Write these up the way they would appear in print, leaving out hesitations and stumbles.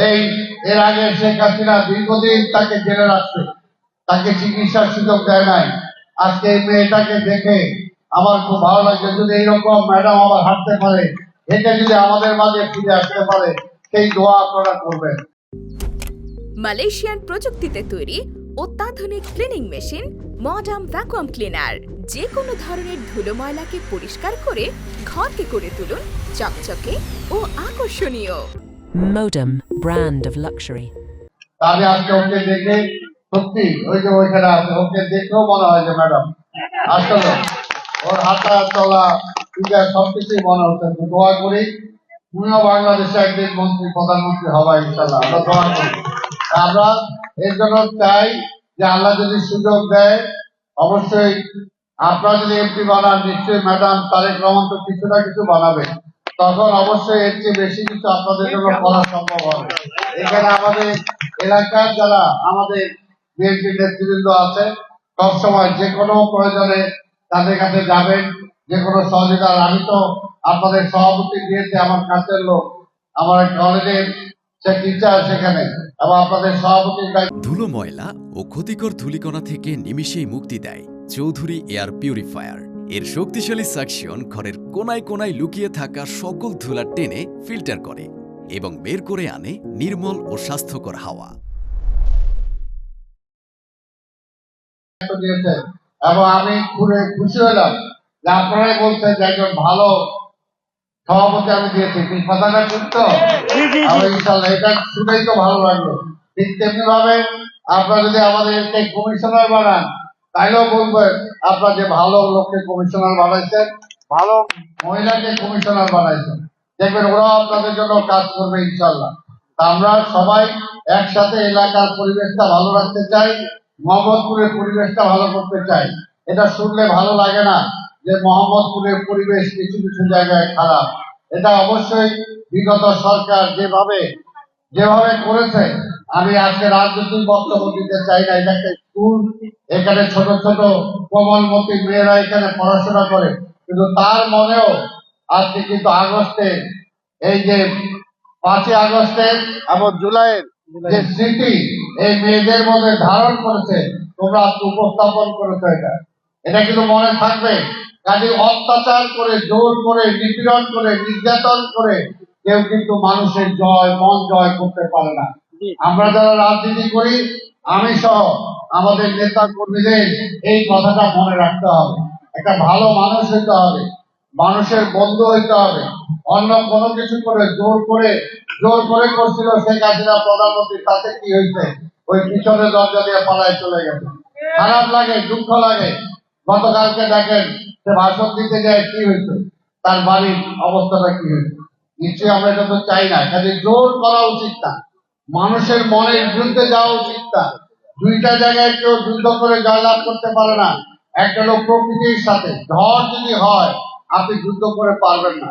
এই এর আগে শেখ হাসিনা দীর্ঘদিন তাকে জেলে রাখছে, তাকে চিকিৎসার সুযোগ দেয় নাই। আজকে এই মেয়েটাকে দেখে আমার খুব ভালো লাগছে। যদি এইরকম ম্যাডাম আবার হাঁটতে পারে, হেঁটে যদি আমাদের মাঝে ফিরে আসতে পারে, সেই দোয়া আপনারা করবেন। মালয়েশিয়ান প্রযুক্তিতে তৈরি অত্যাধুনিক cleaning machine modern vacuum cleaner যে কোনো ধরনের ধুলো ময়লাকে পরিষ্কার করে ঘরকে করে তুলুন চকচকে ও আকর্ষণীয়। Modem, brand of luxury. আমি আজকে ওকে দেখে সত্যি ওই যে ওইখানে আছে, ওকে দেখেও মনে হয় যে ম্যাডাম আসলে ওর হাঁটা চলা পূজা সবকিছুই মনে হচ্ছে। দোয়া করি তুমিও বাংলাদেশে একদিন মন্ত্রী প্রধানমন্ত্রী হবা ইনশাল্লাহ, আমরা দোয়া করি। আমরা এর জন্য চাই যে আল্লাহ যদি সুযোগ দেয়, অবশ্যই আপনারা যদি এমপি বানান, নিশ্চয়ই ম্যাডাম তারেক রহমান তো কিছু না কিছু বানাবে, তখন অবশ্যই এর চেয়ে বেশি কিছু আপনাদের জন্য করা সম্ভব হবে। এখানে আমাদের এলাকার যারা আমাদের বিএনপি নেতৃবৃন্দ আছে, সবসময় যে কোনো প্রয়োজনে তাদের কাছে যাবেন, যে কোনো সহযোগিতা। আমি তো আপনাদের সভাপতি দিয়েছে আমার কাছের লোক, আমার কলেজের সে টিচার সেখানে, এবং আপনাদের সভাপতির দায়িত্ব। ধুলো ময়লা ও ক্ষতিকর ধূলিকণা থেকে নিমিষেই মুক্তি দেয় চৌধুরী এয়ার পিউরিফায়ার। এর শক্তিশালী সাকশন ঘরের কোনায় কোনায় লুকিয়ে থাকা সকল ধুলা টেনে ফিল্টার করে এবং বের করে আনে নির্মল ও স্বাস্থ্যকর হাওয়া। এবং আমি খুশি হলাম যে আপনারাই বলছেন যে একজন ভালো সভাপতি আমি দিয়েছি। কথাটা ঠিক তো? ইনশাল্লাহ এটা শুনেই তো ভালো লাগলো। ঠিক তেমনি ভাবে আপনারা যদি আমাদেরকে কমিশনার বানান, তাইলেও বলবেন আপনারা যে ভালো লোককে কমিশনার বানাইছেন, ভালো মহিলাকে কমিশনার বানাইছেন, দেখবেন ওরা আপনাদের জন্য কাজ করবে ইনশাল্লাহ। আমরা সবাই একসাথে এলাকার পরিবেশটা ভালো রাখতে চাই, মোহাম্মদপুরের পরিবেশটা ভালো করতে চাই। এটা শুনলে ভালো লাগে না যে মোহাম্মদপুরের পরিবেশ কিছু কিছু জায়গায় খারাপ। এটা অবশ্যই বিগত সরকার যেভাবে করেছে, আমি আজকে রাজনৈতিক বক্তব্য দিতে চাই না। এটা একটা স্কুল, এখানে ছোট ছোট কোমলমতি মেয়েরা এখানে পড়াশোনা করে, কিন্তু তার মনেও আজকে কিন্তু আগস্টে এই যে 5ই আগস্টের এবং জুলাইয়ের যে স্মৃতি এই মেয়েদের মধ্যে ধারণ করেছে, তোমরা উপস্থাপন করেছো। এটা কিন্তু মনে থাকবে। কাজে অত্যাচার করে, জোর করে, নিপীড়ন করে, নির্যাতন করে কেউ কিন্তু মানুষের মন জয় করতে পারে না। আমরা যারা রাজনীতি করি, আমি সহ আমাদের নেতা কর্মীদের এই কথাটা মনে রাখতে হবে। একটা ভালো মানুষ হইতে হবে, মানুষের বন্ধু হইতে হবে। অন্য কোনো কিছু করে জোর করে করছিল শেখ হাসিনা প্রধানমন্ত্রী, তাতে কি হয়েছে? ওই পিছনে দরজা দিয়ে পালায় চলে গেছে। খারাপ লাগে, দুঃখ লাগে। গতকালকে দেখেন সে ভাষণ দিতে যায়, কি হয়েছে? তার বাড়ির অবস্থাটা কি হয়েছে? নিশ্চয়ই আমরা এটা তো চাই না। কাজে জোর করা উচিত না, মানুষের মনের বিরুদ্ধে যাওয়া উচিত না। দুইটা জায়গায় কেউ যুদ্ধ করে জয়লাভ করতে পারে না। একটা হলো প্রকৃতির সাথে, ঝড় যদি হয় আপনি যুদ্ধ করে পারবেন না,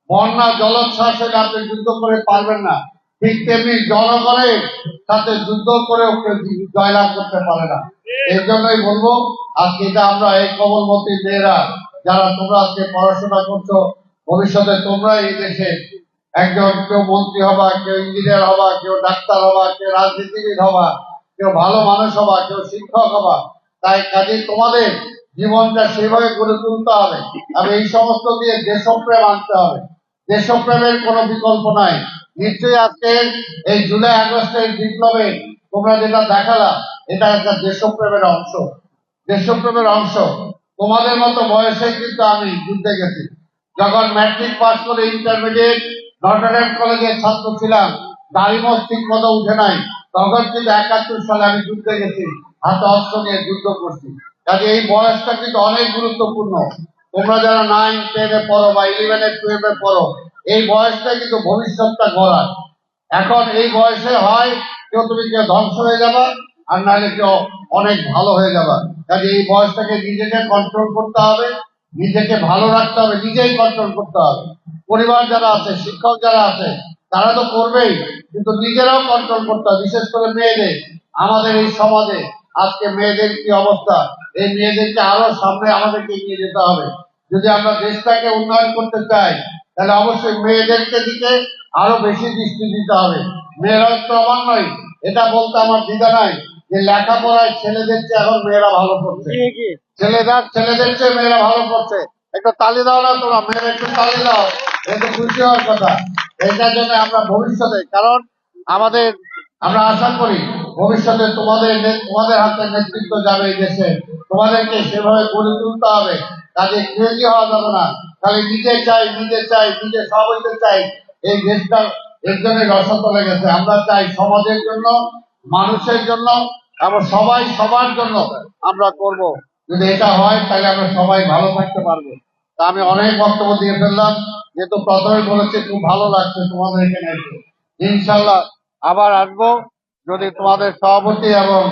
বন্যা জলোচ্ছ্বাস হলে আপনি যুদ্ধ করে পারবেন না, ঠিক তেমনি জনগণের সাথে যুদ্ধ করেও কেউ জয়লাভ করতে পারে না। এই জন্যই বলবো আজকে এটা আমরা এই কোমলমতি মেয়েরা যারা তোমরা আজকে পড়াশোনা করছো, ভবিষ্যতে তোমরা এই দেশে একজন কেউ মন্ত্রী হবা, কেউ ইঞ্জিনিয়ার হবা, কেউ ডাক্তার হবা, কেউ রাজনীতিবিদ হবা, কেউ ভালো মানুষ হবা, কেউ শিক্ষক হবা। তাই কাজে তোমাদের জীবনটা সেভাবে গড়ে তুলতে হবে। আর এই সমস্ত দিয়ে দেশপ্রেম আনতে হবে। দেশপ্রেমের কোনো বিকল্প নাই। নিশ্চয়ই আজকে এই জুলাই আগস্টের বিপ্লবে তোমরা যেটা দেখালা, এটা একটা দেশপ্রেমের অংশ। দেশপ্রেমের অংশ। তোমাদের মতো বয়সে কিন্তু আমি যুদ্ধে গেছি। যখন ম্যাট্রিক পাস করে ইন্টারমিডিয়েট নটরডেম কলেজের ছাত্র ছিলাম, দাড়ি মোছ ঠিক মতো উঠে নাই, তখন কিন্তু 71 সালে আমি যুদ্ধে গেছি, হাতে অস্ত্র নিয়ে যুদ্ধ করছি। কাজে এই বয়সটা কিন্তু অনেক গুরুত্বপূর্ণ। তোমরা যারা 9, 10-এ পড়ো বা 11, 12-এ পড়ো, এই বয়সটা কিন্তু ভবিষ্যৎটা গড়ার। এখন এই বয়সে হয় কেউ ধ্বংস হয়ে যাবা, আর নাহলে কেউ অনেক ভালো হয়ে যাবা। কাজে এই বয়সটাকে নিজেকে কন্ট্রোল করতে হবে, নিজেকে ভালো রাখতে হবে, নিজেই কন্ট্রোল করতে হবে। পরিবার যারা আছে, শিক্ষক যারা আছে, তারা তো করবেই, কিন্তু নিজেরাও কন্ট্রোল করতে হবে। বিশেষ করে মেয়েদের, আমাদের এই সমাজে আজকে মেয়েদের কি অবস্থা, এই মেয়েদেরকে আরো সামনে আমাদেরকে এগিয়ে যেতে হবে। যদি আমরা দেশটাকে উন্নয়ন করতে চাই, তাহলে অবশ্যই মেয়েদেরকে দিকে আরো বেশি দৃষ্টি দিতে হবে। মেয়েরা ক্রমান্বয়ে, এটা বলতে আমার দ্বিধা নাই যে লেখাপড়ায় ছেলেদের চেয়ে এখন মেয়েরা ভালো করছে, ছেলেদের চেয়ে মেয়েরা ভালো করছে। একটু তালি দাও না তোমরা, মেয়েরা একটু তালি দাও, এটা খুশি হওয়ার কথা। এটার জন্য আমরা ভবিষ্যতে, কারণ আমাদের, আমরা আশা করি ভবিষ্যতে তোমাদের হাতে নেতৃত্ব যাবে এই দেশে, তোমাদেরকে সেভাবে গড়ে তুলতে হবে। কাজে ক্রেজি হওয়া যাবে না, খালি নিজে চাই নিজে সব হইতে চাই, এই দেশটা এর জন্য রসতলে গেছে। আমরা চাই সমাজের জন্য, মানুষের জন্য এবং সবাই সবার জন্য আমরা করব। যদি এটা হয় তাহলে আমরা সবাই ভালো থাকতে পারবো। তা আমি অনেক বক্তব্য দিয়ে ফেললাম, যেহেতু প্রথমে বলেছি খুব ভালো লাগছে তোমাদের এখানে এসে। ইনশাল্লাহ আবার আসবো, যদি তোমাদের সভাপতি এবং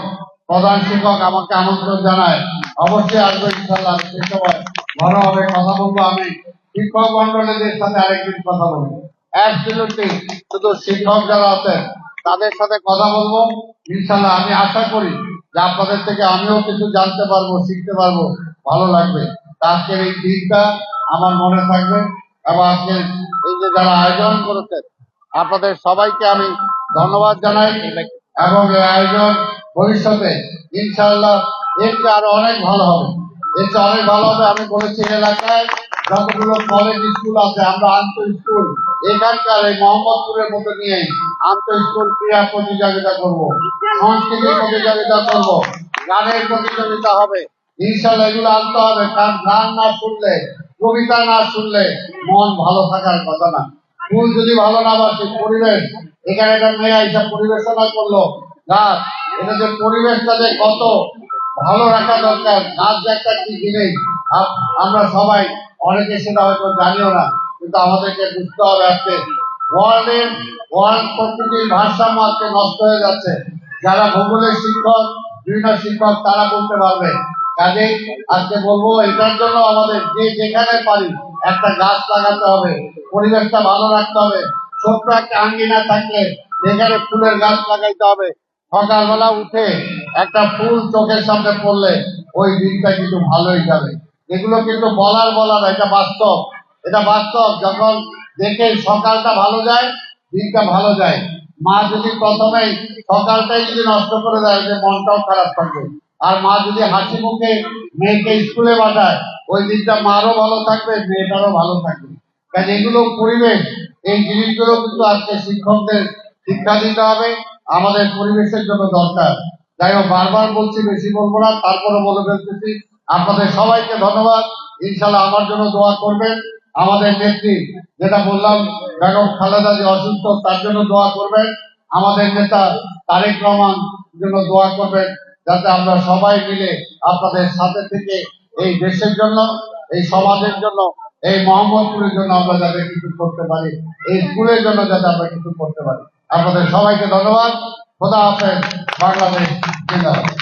প্রধান শিক্ষক আমাকে আমন্ত্রণ জানায়, অবশ্যই আসবো ইনশাল্লাহ। সেই সময় ঘরোয়াভাবে কথা বলবো। আমি শিক্ষক মন্ডলীদের সাথে আরেকদিন কথা বলবো, অ্যাবসলিউটলি শুধু শিক্ষক যারা আছেন তাদের সাথে কথা বলবো ইনশাল্লাহ। আমি আশা করি যে আপনাদের থেকে আমিও কিছু জানতে পারবো, শিখতে পারবো, ভালো লাগবে। তা আজকের এই দিনটা আমার মনে থাকবে, এবং আজকের এই যে যারা আয়োজন করেছেন আপনাদের সবাইকে আমি ধন্যবাদ জানাই। এবং এই আয়োজন ভবিষ্যতে ইনশাআল্লাহ এর চেয়ে আরো অনেক ভালো হবে, এর চেয়ে অনেক ভালো হবে। আমি বলেছি এলাকায় যতগুলো কলেজ স্কুল আছে, আমরা আন্ত স্কুল এখানকার এই মোহাম্মদপুরের মধ্যে নিয়ে আন্ত স্কুল ক্রীড়া প্রতিযোগিতা করব, সংস্কৃতি প্রতিযোগিতা করব, গানের প্রতিযোগিতা হবে ইনশাআল্লাহ। এগুলো আনতে হবে, কারণ গান না শুনলে, কবিতা না শুনলে মন ভালো থাকার কথা না। ফুল যদি ভালো না বাসে, পরিবেশ, এখানে একটা মেয়ে এইসব পরিবেশনা করলো গাছ, এটা যে পরিবেশটা যে কত ভালো রাখা দরকার, গাছ যে একটা কি জিনিস আমরা সবাই অনেকে সেটা হয়তো জানিও না, কিন্তু আমাদেরকে বুঝতে হবে। আজকে ওয়ার্ল্ড প্রকৃতির ভারসাম্য আজকে নষ্ট হয়ে যাচ্ছে। যারা ভূগোলের শিক্ষক, বিভিন্ন শিক্ষক, তারা বলতে পারবে। কাজেই আজকে বলবো এটার জন্য আমাদের যে যেখানে পারি একটা গাছ লাগাতে হবে, পরিবেশটা ভালো রাখতে হবে। ছোট্ট একটা আঙ্গিনা থাকলে সেখানে ফুলের গাছ লাগাইতে হবে। সকালবেলা উঠে একটা ফুল চোখের সামনে পড়লে ওই দিনটা কিন্তু ভালোই যাবে। এগুলো কিন্তু বলার না, এটা বাস্তব, এটা বাস্তব। যখন দেখে সকালটা ভালো যায়, দিনটা ভালো যায়। মা যদি প্রথমেই সকালটাই যদি নষ্ট করে দেয়, যে মনটাও খারাপ থাকবে। আর মা যদি হাসি মুখে মেয়েকে স্কুলে পাঠায়, ওই দিনটা মারও ভালো থাকবে, মেয়েটারও ভালো থাকবে। কারণ এগুলো পরিবেশ, এই জিনিসগুলো কিন্তু আজকে শিক্ষকদের শিক্ষা দিতে হবে, আমাদের পরিবেশের জন্য দরকার। যাই হোক, বারবার বলছি, বেশি বলবো না, তারপরে বলে ফেলতেছি। আপনাদের সবাইকে ধন্যবাদ। ইনশাল্লাহ আমার জন্য দোয়া করবেন। আমাদের নেত্রী, যেটা বললাম, বেগম খালেদা যে অসুস্থ, তার জন্য দোয়া করবেন। আমাদের নেতা তারেক রহমান জন্য দোয়া করবেন, যাতে আমরা সবাই মিলে আপনাদের সাথে থেকে এই দেশের জন্য, এই সমাজের জন্য, এই মোহাম্মদপুরের জন্য আমরা যাতে কিছু করতে পারি, এই স্কুলের জন্য যাতে আমরা কিছু করতে পারি। আপনাদের সবাইকে ধন্যবাদ। খোদা হাফেজ। বাংলাদেশ জিন্দাবাদ।